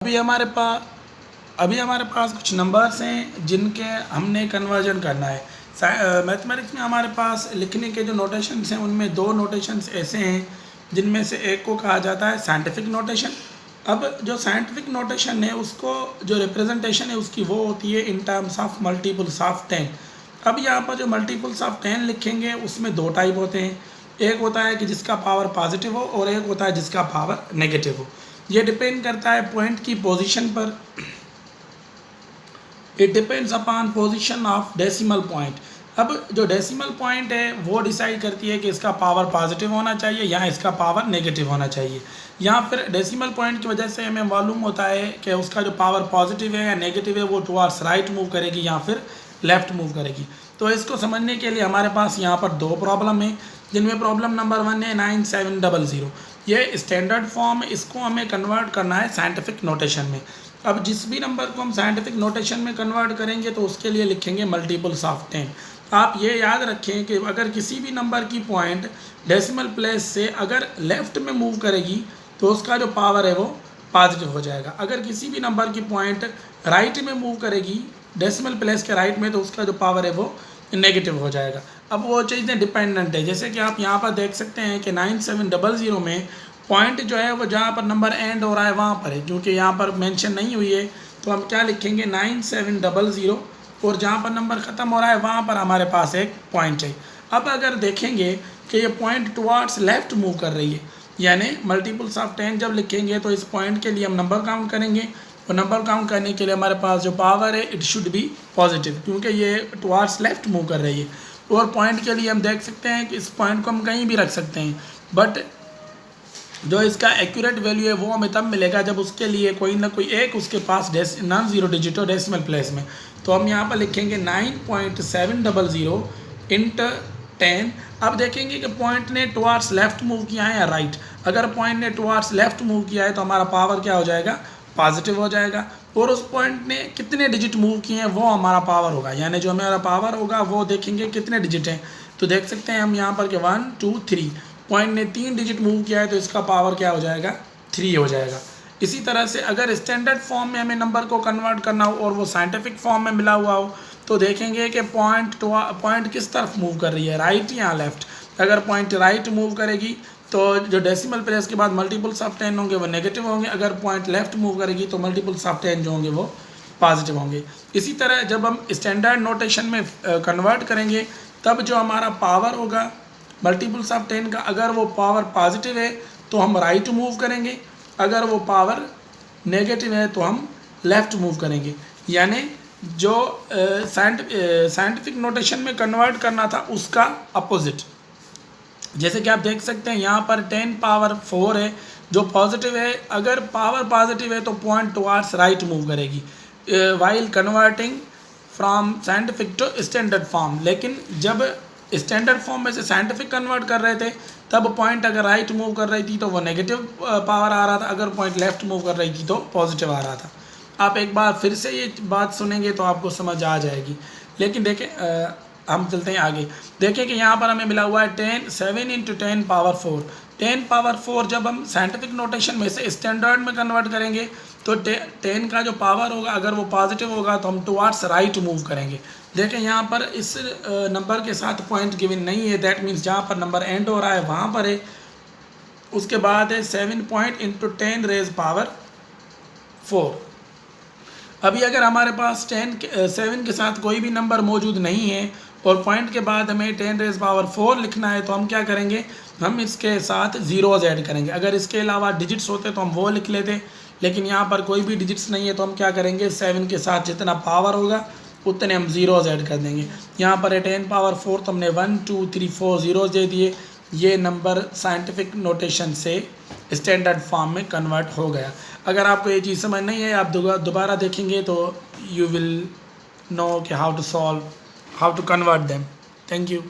अभी हमारे पास कुछ नंबर्स हैं जिनके हमने कन्वर्जन करना है। मैथमेटिक्स में हमारे पास लिखने के जो नोटेशंस हैं उनमें दो नोटेशंस ऐसे हैं जिनमें से एक को कहा जाता है साइंटिफिक नोटेशन। अब जो साइंटिफिक नोटेशन है उसको जो रिप्रेजेंटेशन है उसकी वो होती है in terms of multiples of 10। अब यहाँ पर जो मल्टीपल्स ऑफ 10 लिखेंगे उसमें दो टाइप होते हैं। एक होता है कि जिसका पावर पॉजिटिव हो और एक होता है जिसका पावर नेगेटिव हो। ये डिपेंड करता है पॉइंट की पोजीशन पर। It depends upon position of decimal point. अब जो डेसिमल पॉइंट है वो डिसाइड करती है कि इसका पावर पॉजिटिव होना चाहिए या इसका पावर नेगेटिव होना चाहिए। या फिर डेसिमल पॉइंट की वजह से हमें मालूम होता है कि उसका जो पावर पॉजिटिव है या नेगेटिव है वो टुवार्ड्स राइट मूव करेगी या फिर लेफ़्ट मूव करेगी। तो इसको समझने के लिए हमारे पास यहाँ पर दो प्रॉब्लम है, जिनमें प्रॉब्लम नंबर 1 है 9700। ये स्टैंडर्ड फॉर्म, इसको हमें कन्वर्ट करना है साइंटिफिक नोटेशन में। अब जिस भी नंबर को हम साइंटिफिक नोटेशन में कन्वर्ट करेंगे तो उसके लिए लिखेंगे मल्टीपल्स ऑफ 10। आप ये याद रखें कि अगर किसी भी नंबर की पॉइंट डेसिमल प्लेस से अगर लेफ़्ट में मूव करेगी तो उसका जो पावर है वो पॉजिटिव हो जाएगा। अगर किसी भी नंबर की पॉइंट राइट में मूव करेगी डेसिमल प्लेस के राइट में तो उसका जो पावर है वो नेगेटिव हो जाएगा। अब वो चीज़ें डिपेंडेंट है, जैसे कि आप यहाँ पर देख सकते हैं कि 9700 में पॉइंट जो है वो जहाँ पर नंबर एंड हो रहा है वहाँ पर है, क्योंकि यहाँ पर मेंशन नहीं हुई है तो हम क्या लिखेंगे 9700 और जहाँ पर नंबर ख़त्म हो रहा है वहाँ पर हमारे पास एक पॉइंट है। अब अगर देखेंगे कि ये पॉइंट टुवार्ड्स लेफ़्ट मूव कर रही है, यानी मल्टीपल्स ऑफ 10 जब लिखेंगे तो इस पॉइंट के लिए हम नंबर काउंट करेंगे और नंबर काउंट करने के लिए हमारे पास जो पावर है इट शुड बी पॉजिटिव, क्योंकि ये टुवार्ड्स लेफ़्ट मूव कर रही है। और पॉइंट के लिए हम देख सकते हैं कि इस पॉइंट को हम कहीं भी रख सकते हैं, बट जो इसका एक्यूरेट वैल्यू है वो हमें तब मिलेगा जब उसके लिए कोई ना कोई एक उसके पास नॉन ज़ीरो डिजिट हो डेसिमल प्लेस में। तो हम यहाँ पर लिखेंगे 9.700 इंटू 10। अब देखेंगे कि पॉइंट ने टुवार्ड्स लेफ़्ट मूव किया है या राइट। अगर पॉइंट ने टुवार्ड्स लेफ़्ट मूव किया है तो हमारा पावर क्या हो जाएगा, पॉजिटिव हो जाएगा। और उस पॉइंट ने कितने डिजिट मूव किए हैं वो हमारा पावर होगा, यानी जो हमारा पावर होगा वो देखेंगे कितने डिजिट हैं। तो देख सकते हैं हम यहाँ पर कि 1 2 3 पॉइंट ने 3 डिजिट मूव किया है तो इसका पावर क्या हो जाएगा, 3 हो जाएगा। इसी तरह से अगर स्टैंडर्ड फॉर्म में हमें नंबर को कन्वर्ट करना हो और वो साइंटिफिक फॉर्म में मिला हुआ हो तो देखेंगे कि पॉइंट किस तरफ मूव कर रही है, राइट या लेफ़्ट। अगर पॉइंट राइट मूव करेगी तो जो डेसिमल प्लेस के बाद मल्टीपल्स ऑफ 10 होंगे वो नेगेटिव होंगे। अगर पॉइंट लेफ़्ट मूव करेगी तो मल्टीपल्स ऑफ 10 जो होंगे वो पॉजिटिव होंगे। इसी तरह जब हम स्टैंडर्ड नोटेशन में कन्वर्ट करेंगे तब जो हमारा पावर होगा मल्टीपल्स ऑफ 10 का, अगर वो पावर पॉजिटिव है तो हम राइट मूव करेंगे, अगर वो पावर नेगेटिव है तो हम लेफ़्ट मूव करेंगे। यानी जो साइंटिफिक नोटेशन में कन्वर्ट करना था उसका अपोजिट। जैसे कि आप देख सकते हैं यहाँ पर 10 पावर 4 है जो पॉजिटिव है। अगर पावर पॉजिटिव है तो पॉइंट टुवार्ड्स राइट मूव करेगी while converting from scientific to standard form. लेकिन जब स्टैंडर्ड फॉर्म में से साइंटिफिक कन्वर्ट कर रहे थे तब पॉइंट अगर राइट मूव कर रही थी तो वो नेगेटिव पावर आ रहा था, अगर पॉइंट लेफ़्ट मूव कर रही थी तो पॉजिटिव आ रहा था। आप एक बार फिर से ये बात सुनेंगे तो आपको समझ आ जाएगी। लेकिन देखें हम चलते हैं आगे। देखें कि यहाँ पर हमें मिला हुआ है 7 × 10 पावर 4। 10 पावर 4 जब हम साइंटिफिक नोटेशन में से स्टैंडर्ड में कन्वर्ट करेंगे तो 10 का जो पावर होगा अगर वो पॉजिटिव होगा तो हम टुवार्ड्स राइट मूव करेंगे। देखें यहाँ पर इस नंबर के साथ पॉइंट गिवन नहीं है, दैट मीन्स जहाँ पर नंबर एंड हो रहा है वहाँ पर है। उसके बाद है 7 पॉइंट इंटू 10 रेज पावर 4। अभी अगर हमारे पास 7 के साथ कोई भी नंबर मौजूद नहीं है और पॉइंट के बाद हमें 10 रेज पावर 4 लिखना है तो हम क्या करेंगे, हम इसके साथ ज़ीरोज़ ऐड करेंगे। अगर इसके अलावा डिजिट्स होते तो हम वो लिख लेते, लेकिन यहाँ पर कोई भी डिजिट्स नहीं है तो हम क्या करेंगे 7 के साथ जितना पावर होगा उतने हम ज़ीरोज़ ऐड कर देंगे। यहाँ पर है 10 पावर 4 तो हमने 1 2 3 4 ज़ीरोज़ दे दिए। ये नंबर साइंटिफिक नोटेशन से स्टैंडर्ड फॉर्म में कन्वर्ट हो गया। अगर आपको ये चीज़ समझ नहीं है आप दोबारा देखेंगे तो यू विल नो कि how to convert them. Thank you.